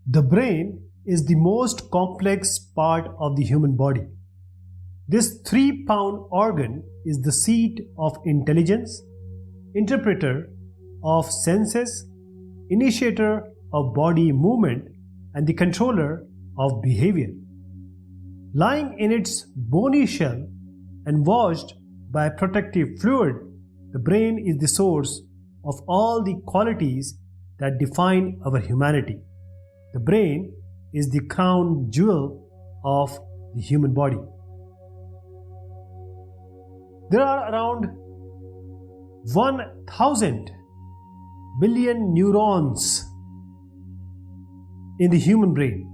The brain is the most complex part of the human body. This 3-pound organ is the seat of intelligence, interpreter of senses, initiator of body movement, and the controller of behavior. Lying in its bony shell and washed by protective fluid, the brain is the source of all the qualities that define our humanity. The brain is the crown jewel of the human body. There are around 1,000 billion neurons in the human brain.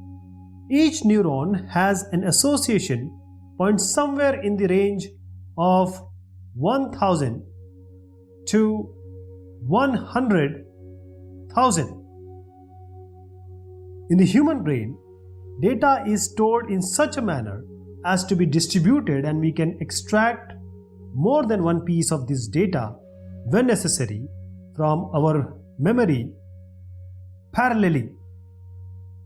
Each neuron has an association point somewhere in the range of 1,000 to 100,000. In the human brain, data is stored in such a manner as to be distributed, and we can extract more than one piece of this data when necessary from our memory parallelly.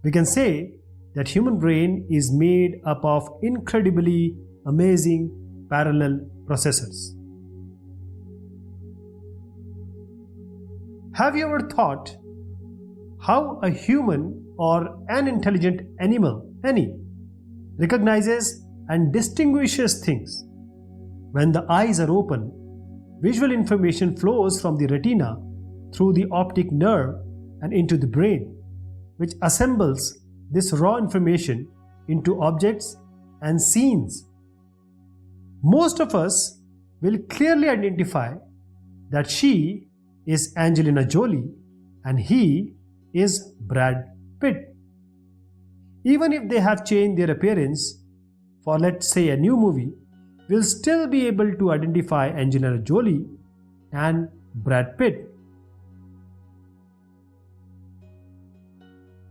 We can say that human brain is made up of incredibly amazing parallel processors. Have you ever thought how a human or an intelligent animal, recognizes and distinguishes things? When the eyes are open, visual information flows from the retina through the optic nerve and into the brain, which assembles this raw information into objects and scenes. Most of us will clearly identify that she is Angelina Jolie and he is Brad Pitt. Even if they have changed their appearance for, let's say, a new movie, we'll still be able to identify Angelina Jolie and Brad Pitt.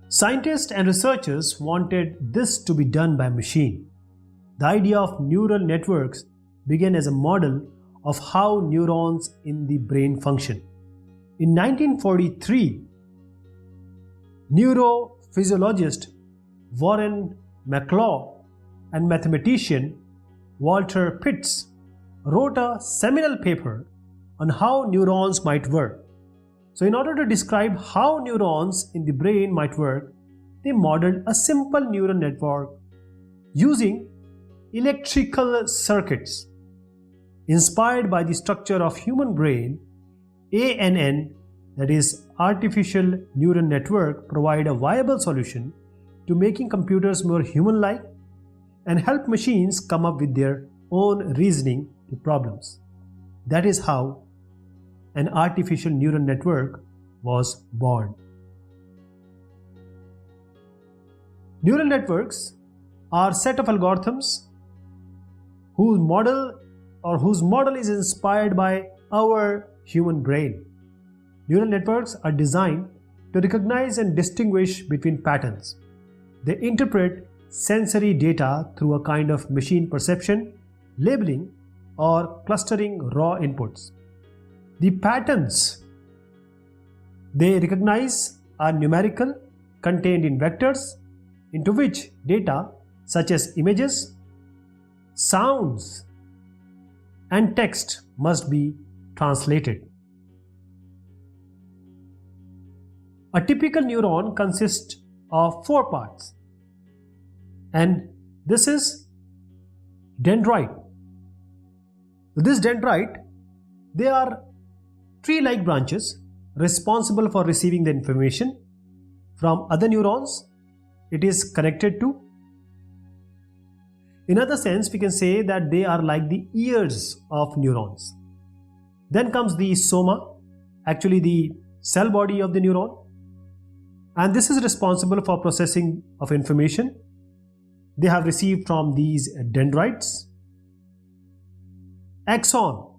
Scientists and researchers wanted this to be done by machine. The idea of neural networks began as a model of how neurons in the brain function. In 1943, neurophysiologist Warren McClough and mathematician Walter Pitts wrote a seminal paper on how neurons might work. So in order to describe how neurons in the brain might work, they modeled a simple neural network using electrical circuits. Inspired by the structure of human brain, ANN, that is Artificial Neuron Network, provide a viable solution to making computers more human-like and help machines come up with their own reasoning to problems. That is how an artificial neural network was born. Neural networks are a set of algorithms whose model is inspired by our human brain. Neural networks are designed to recognize and distinguish between patterns. They interpret sensory data through a kind of machine perception, labeling, or clustering raw inputs. The patterns they recognize are numerical, contained in vectors, into which data such as images, sounds, and text must be translated. A typical neuron consists of 4 parts, and this is dendrite. This dendrite, they are tree-like branches responsible for receiving the information from other neurons it is connected to. In other sense, we can say that they are like the ears of neurons. Then comes the soma, actually the cell body of the neuron, and this is responsible for processing of information they have received from these dendrites. Axon,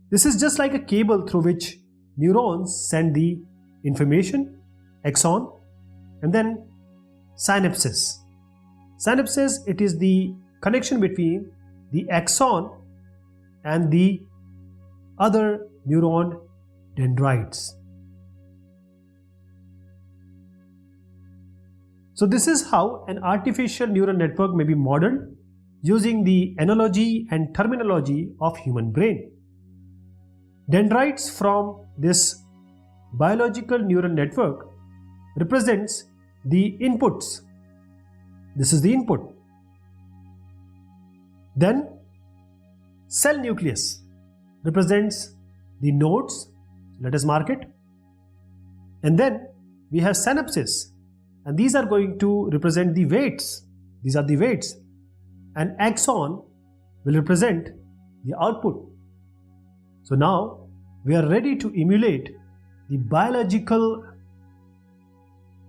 this is just like a cable through which neurons send the information, axon. And then synapses. Synapses, it is the connection between the axon and the other neuron dendrites. So this is how an artificial neural network may be modeled using the analogy and terminology of human brain. Dendrites from this biological neural network represents the inputs. This is the input. Then cell nucleus represents the nodes. Let us mark it. And then we have synapses, and these are going to represent the weights. These are the weights. And axon will represent the output. So now we are ready to emulate the biological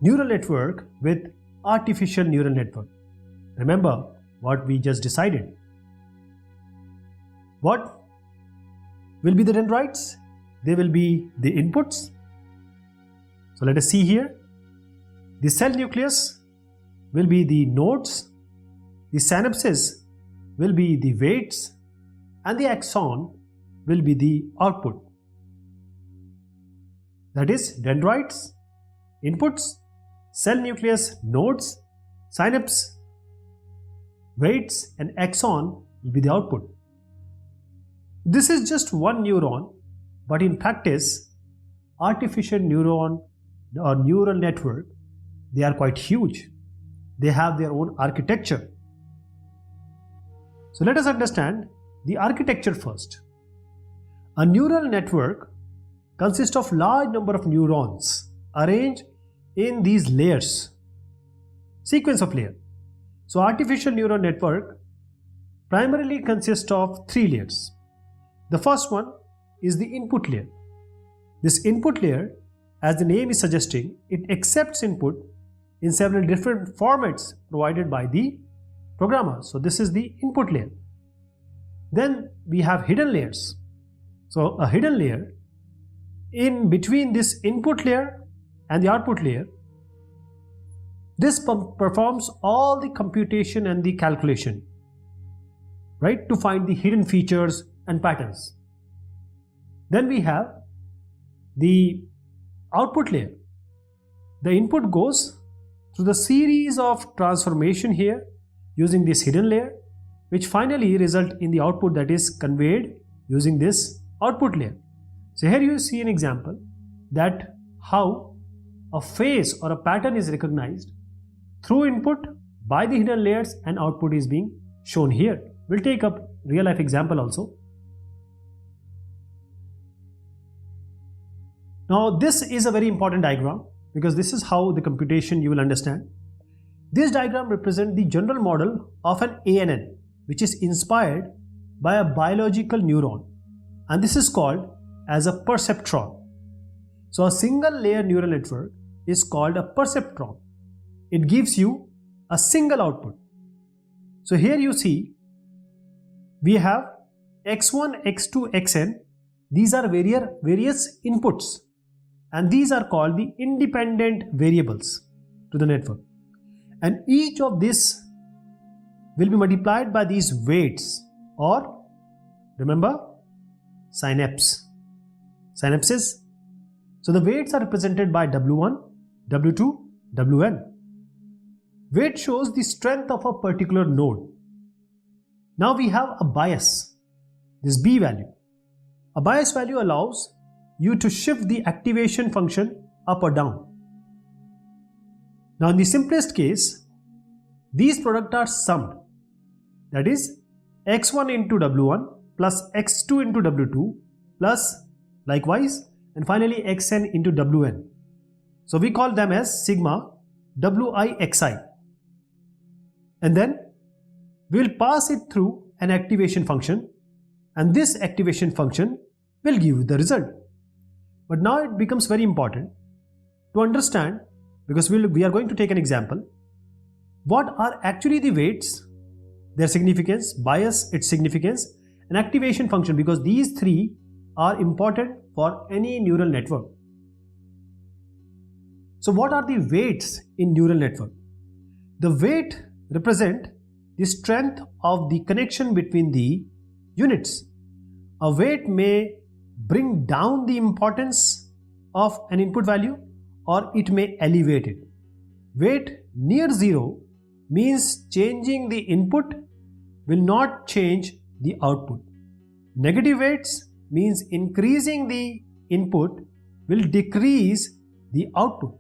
neural network with artificial neural network. Remember what we just decided. What will be the dendrites? They will be the inputs. So let us see here. The cell nucleus will be the nodes, the synapses will be the weights, and the axon will be the output. That is dendrites, inputs, cell nucleus, nodes, synapse, weights, and axon will be the output. This is just one neuron, but in practice, artificial neuron or neural network, they are quite huge. They have their own architecture. So let us understand the architecture first. A neural network consists of large number of neurons arranged in these layers, sequence of layers. So artificial neural network primarily consists of 3 layers. The first one is the input layer. This input layer, as the name is suggesting, it accepts input in several different formats provided by the programmer. So this is the input layer. Then we have hidden layers. So a hidden layer in between this input layer and the output layer. This performs all the computation and the calculation, right, to find the hidden features and patterns. Then we have the output layer. The input goes through the series of transformation here using this hidden layer, which finally result in the output that is conveyed using this output layer. So here you see an example that how a face or a pattern is recognized through input by the hidden layers and output is being shown here. We'll take up real life example also. Now this is a very important diagram because this is how the computation you will understand. This diagram represents the general model of an ANN, which is inspired by a biological neuron, and this is called as a perceptron. So a single layer neural network is called a perceptron. It gives you a single output. So here you see we have x1, x2, xn. These are various inputs, and these are called the independent variables to the network. And each of this will be multiplied by these weights, or remember, synapses. So the weights are represented by W1, W2, Wn. Weight shows the strength of a particular node. Now we have a bias, this B value. A bias value allows you to shift the activation function up or down. Now in the simplest case, these products are summed. That is x1 into W1 plus x2 into W2 plus likewise and finally xn into Wn. So we call them as sigma Wixi. And then we will pass it through an activation function, and this activation function will give you the result. But now it becomes very important to understand, because we are going to take an example, what are actually the weights, their significance, bias, its significance, and activation function, because these 3 are important for any neural network. So what are the weights in neural network? The weight represent the strength of the connection between the units. A weight may bring down the importance of an input value, or it may elevate it. Weight near 0 means changing the input will not change the output. Negative weights means increasing the input will decrease the output.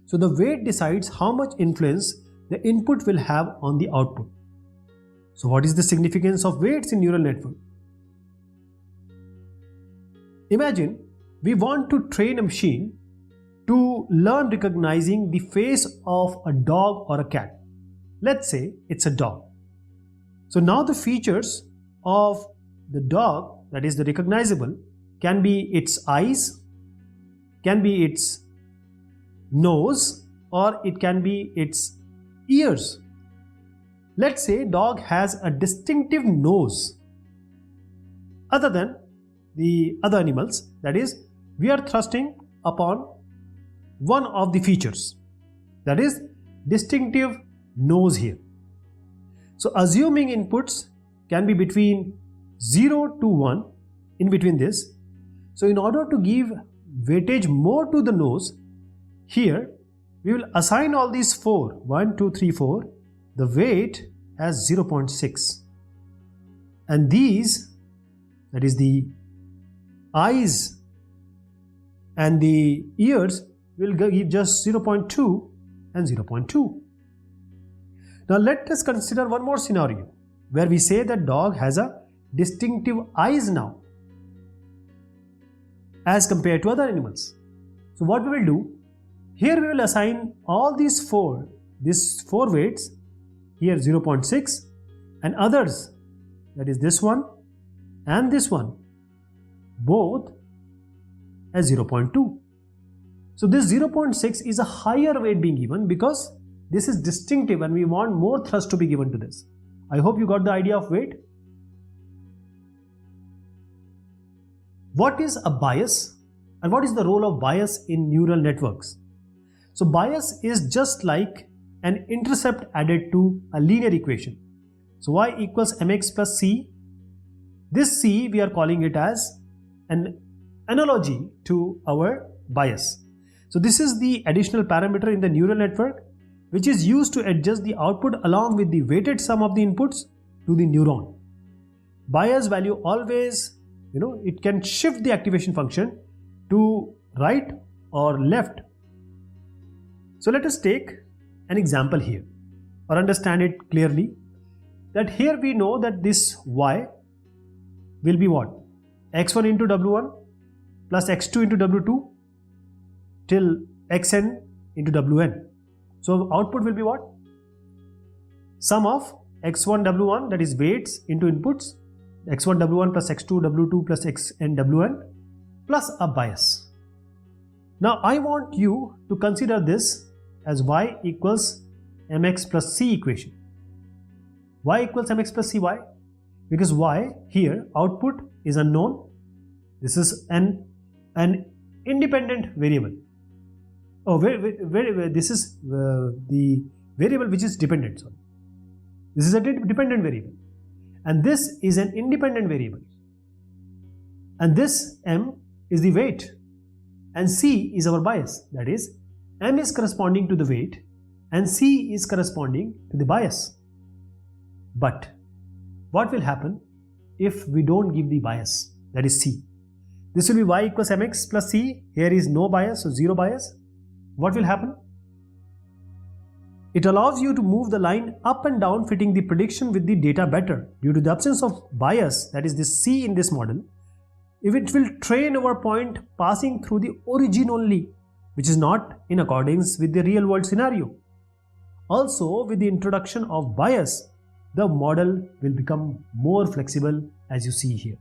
So the weight decides how much influence the input will have on the output. So what is the significance of weights in neural network? Imagine we want to train a machine to learn recognizing the face of a dog or a cat. Let's say it's a dog. So now the features of the dog, that is the recognizable, can be its eyes, can be its nose, or it can be its ears. Let's say dog has a distinctive nose other than the other animals, that is we are thrusting upon one of the features, that is distinctive nose here. So assuming inputs can be between 0 to 1 in between this. So in order to give weightage more to the nose, here we will assign all these 4, 1, 2, 3, 4, the weight as 0.6. And these, that is the eyes and the ears, will give just 0.2 and 0.2. Now let us consider one more scenario where we say that dog has a distinctive eyes now as compared to other animals. So what we will do, here we will assign all these 4 weights, here 0.6, and others, that is this one and this one, both as 0.2. So this 0.6 is a higher weight being given because this is distinctive and we want more thrust to be given to this. I hope you got the idea of weight. What is a bias and what is the role of bias in neural networks? So bias is just like an intercept added to a linear equation. So y equals mx plus c. This c we are calling it as an analogy to our bias. So this is the additional parameter in the neural network which is used to adjust the output along with the weighted sum of the inputs to the neuron. Bias value always, it can shift the activation function to right or left. So let us take an example here or understand it clearly, that here we know that this y will be what? x1 into w1 plus x2 into w2 till xn into wn. So output will be what? Sum of x1 w1, that is weights into inputs, x1 w1 plus x2 w2 plus xn wn plus a bias. Now I want you to consider this as y equals mx plus c equation. Y equals mx plus cy because y here output is unknown. This is an independent variable. Oh, this is the variable which is dependent. Sorry. This is a dependent variable and this is an independent variable, and this m is the weight and c is our bias, that is m is corresponding to the weight and c is corresponding to the bias. But what will happen if we don't give the bias, that is c? This will be y equals mx plus c. Here is no bias, so 0 bias. What will happen? It allows you to move the line up and down fitting the prediction with the data better. Due to the absence of bias, that is this c in this model, if it will train our point passing through the origin only, which is not in accordance with the real world scenario. Also, with the introduction of bias, the model will become more flexible, as you see here.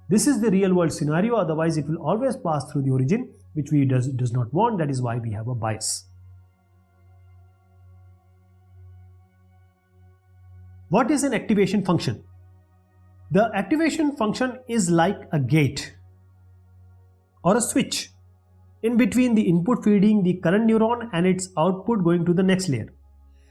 This is the real world scenario, otherwise it will always pass through the origin, which we does not want. That is why we have a bias. What is an activation function? The activation function is like a gate or a switch in between the input feeding the current neuron and its output going to the next layer.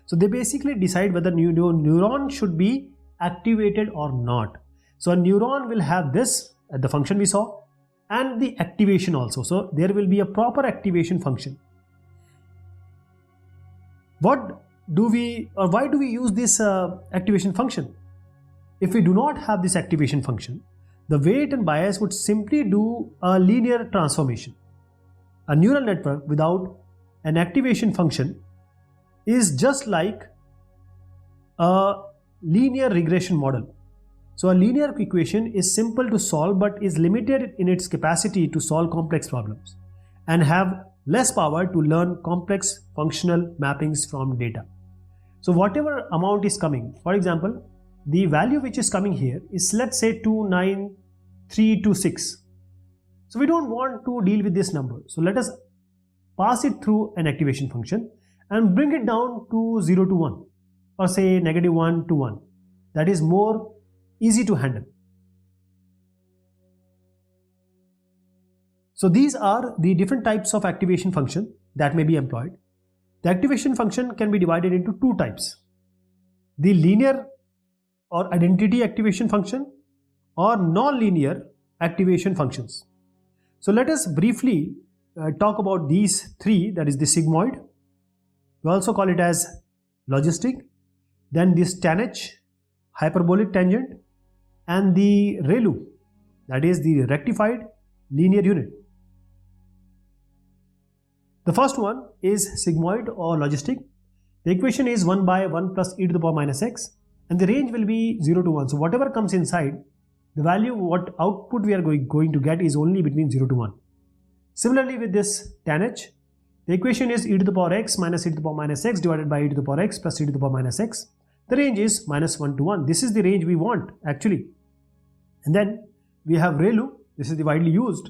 So they basically decide whether neuron should be activated or not. So a neuron will have this, the function we saw, and the activation also. So there will be a proper activation function. What do we, or why do we use this activation function? If we do not have this activation function, the weight and bias would simply do a linear transformation. A neural network without an activation function is just like a linear regression model. So a linear equation is simple to solve but is limited in its capacity to solve complex problems and have less power to learn complex functional mappings from data. So whatever amount is coming, for example, the value which is coming here is, let's say, 29326. So we don't want to deal with this number. So let us pass it through an activation function and bring it down to 0 to 1, or say -1 to 1. That is more easy to handle. So these are the different types of activation function that may be employed. The activation function can be divided into two types: the linear or identity activation function or non-linear activation functions. So let us briefly talk about these three, that is the sigmoid, we also call it as logistic, then this tanh, hyperbolic tangent, and the ReLU, that is the rectified linear unit. The first one is sigmoid or logistic. The equation is 1 by 1 plus e to the power minus x, and the range will be 0 to 1. So whatever comes inside, the value, what output we are going to get is only between 0 to 1. Similarly with this tanh, the equation is e to the power x minus e to the power minus x divided by e to the power x plus e to the power minus x. The range is -1 to 1. This is the range we want actually. And then we have ReLU. This is the widely used.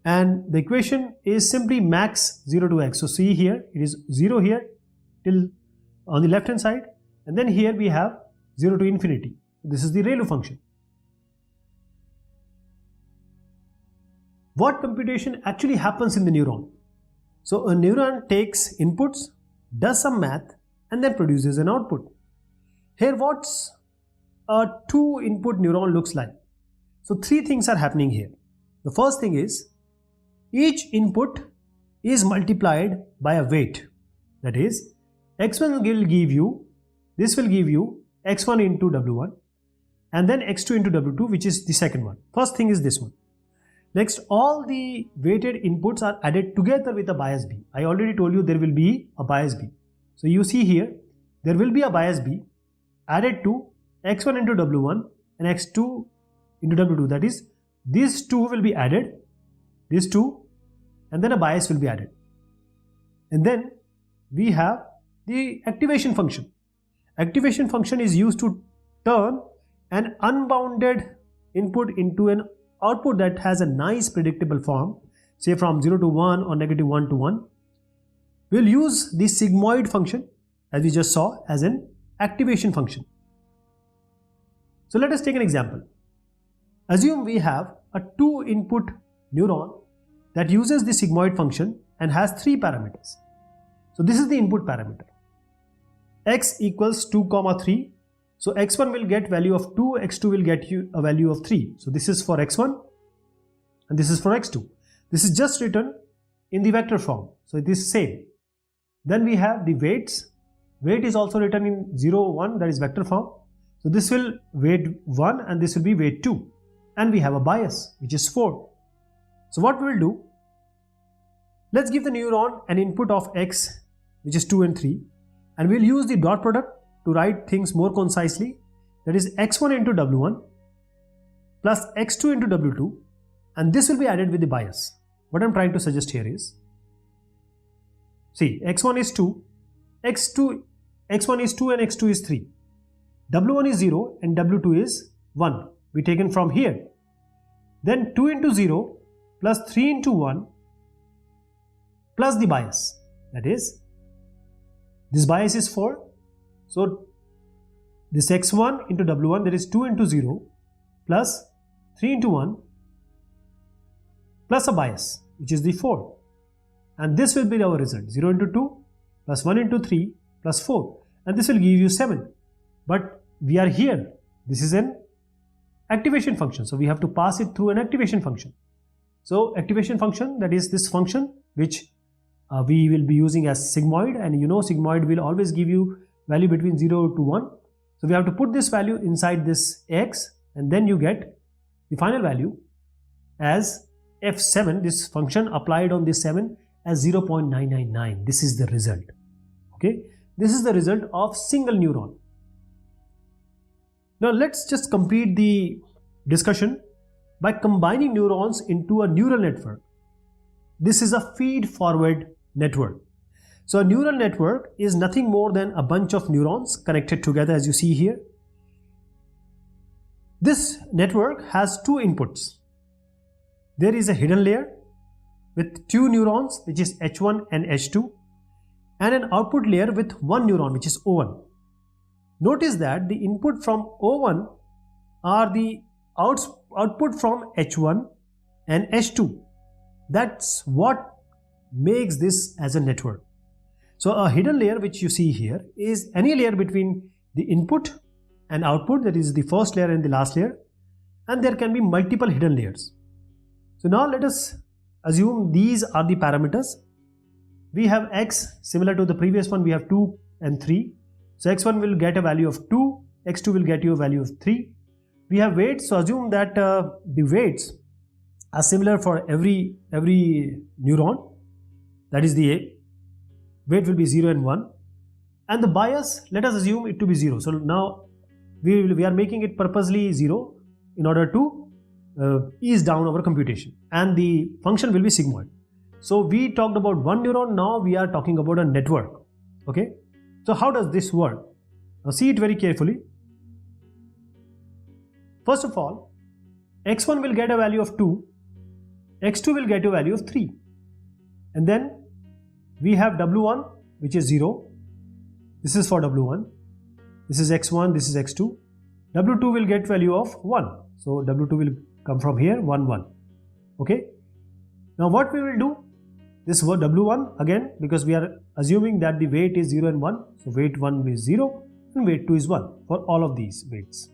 And the equation is simply max 0 to x. So see here, it is 0 here till on the left hand side. And then here we have 0 to infinity. This is the ReLU function. What computation actually happens in the neuron? So a neuron takes inputs, does some math, and then produces an output. Here what's a 2-input neuron looks like. So three things are happening here. The first thing is each input is multiplied by a weight. That is, x1 will give you, this will give you x1 into w1 and then x2 into w2, which is the second one. First thing is this one. Next, all the weighted inputs are added together with a bias B. I already told you there will be a bias B. So you see here, there will be a bias B added to x1 into w1 and x2 into w2. That is, these two will be added, these two, and then a bias will be added. And then we have the activation function. Activation function is used to turn an unbounded input into an output that has a nice predictable form, say from 0 to 1 or -1 to 1. We'll use the sigmoid function, as we just saw, as an activation function. So let us take an example. Assume we have a 2-input neuron that uses the sigmoid function and has 3 parameters. So this is the input parameter. X equals 2, 3. So x1 will get value of 2, x2 will get you a value of 3. So this is for x1 and this is for x2. This is just written in the vector form. So it is same. Then we have the weights. Weight is also written in 0, 1, that is vector form. So this will weight 1 and this will be weight 2. And we have a bias, which is 4. So what we will do, let's give the neuron an input of x, which is 2 and 3. And we'll use the dot product to write things more concisely. That is x1 into w1 plus x2 into w2, and this will be added with the bias. What I'm trying to suggest here is, see, x1 is 2, x1 is 2 and x2 is 3. w1 is 0 and w2 is 1. We taken from here. Then 2 into 0 plus 3 into 1 plus the bias. That is, this bias is 4. So this x1 into w1, that is 2 into 0 plus 3 into 1 plus a bias, which is the 4. And this will be our result, 0 into 2 plus 1 into 3 plus 4. And this will give you 7. But we are here. This is an activation function. So we have to pass it through an activation function. So activation function, that is this function which we will be using as sigmoid, and you know sigmoid will always give you value between 0 to 1. So we have to put this value inside this x, and then you get the final value as f7, this function applied on this 7 as 0.999. This is the result. Okay, this is the result of single neuron. Now let's just complete the discussion by combining neurons into a neural network. This is a feed-forward network. So a neural network is nothing more than a bunch of neurons connected together, as you see here. This network has two inputs. There is a hidden layer with two neurons, which is H1 and H2, and an output layer with one neuron, which is O1. Notice that the input from O1 are the output from H1 and H2. That's what makes this as a network. So a hidden layer, which you see here, is any layer between the input and output, that is the first layer and the last layer, and there can be multiple hidden layers. So now let us assume these are the parameters. We have x, similar to the previous one, we have 2 and 3. So x1 will get a value of 2, x2 will get you a value of 3. We have weights, so assume that the weights are similar for every neuron, that is the weight will be 0 and 1, and the bias, let us assume it to be 0. So now we are making it purposely 0 in order to ease down our computation, and the function will be sigmoid. So we talked about one neuron, now we are talking about a network. Okay, so how does this work? Now see it very carefully. First of all, x1 will get a value of 2, x2 will get a value of 3, and then we have w1, which is 0. This is for w1. This is x1, this is x2. w2 will get value of 1. So w2 will come from here, 1, 1. Okay. Now what we will do, this w1 again, because we are assuming that the weight is 0 and 1. So weight 1 is 0 and weight 2 is 1 for all of these weights.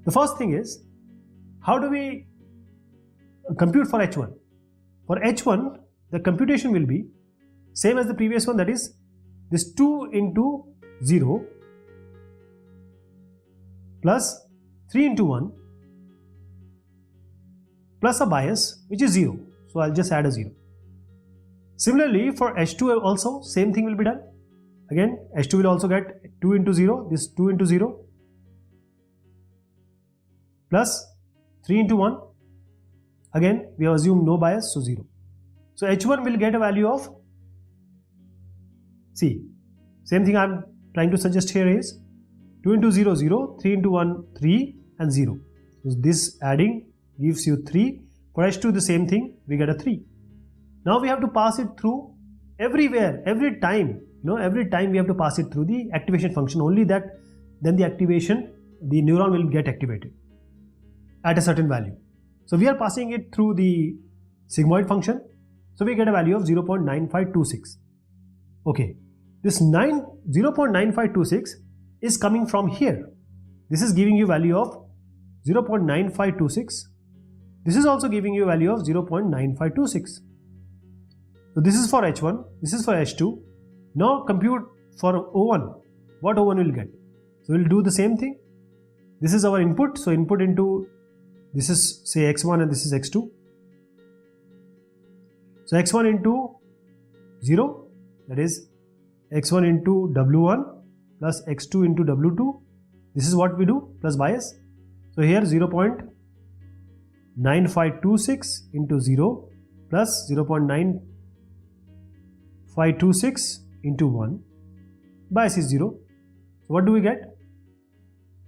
The first thing is, how do we compute for h1? For h1, the computation will be same as the previous one, that is this 2 into 0 plus 3 into 1 plus a bias, which is 0. So I'll just add a 0. Similarly, for h2 also same thing will be done. Again, h2 will also get 2 into 0, this 2 into 0 plus 3 into 1. Again, we have assumed no bias, so 0. So h1 will get a value of, see, same thing I am trying to suggest here is 2 into 0, 0, 3 into 1, 3 and 0. So this adding gives you 3. For h2 the same thing, we get a 3. Now we have to pass it through everywhere, every time, every time we have to pass it through the activation function, only that then the neuron will get activated at a certain value. So we are passing it through the sigmoid function. So we get a value of 0.9526. Okay, this 0.9526 is coming from here. This is giving you value of 0.9526. This is also giving you a value of 0.9526. So this is for h1, this is for h2. Now compute for o1. What o1 will get? So we'll do the same thing. This is our input. So input into, this is say x1 and this is x2. So x1 into 0, that is x1 into w1 plus x2 into w2. This is what we do, plus bias. So here 0.9526 into 0 plus 0.9526 into 1. Bias is 0. So what do we get?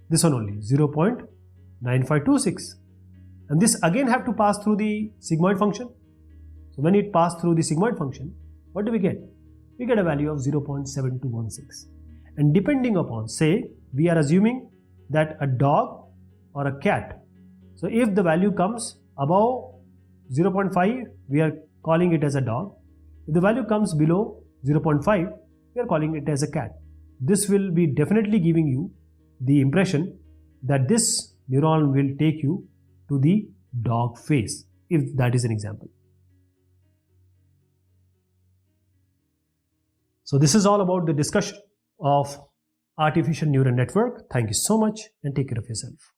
This one only, 0.9526. And this again have to pass through the sigmoid function. So when it passed through the sigmoid function, what do we get? We get a value of 0.7216. And depending upon, say, we are assuming that a dog or a cat. So if the value comes above 0.5, we are calling it as a dog. If the value comes below 0.5, we are calling it as a cat. This will be definitely giving you the impression that this neuron will take you to the dog face, if that is an example. So this is all about the discussion of artificial neural network. Thank you so much and take care of yourself.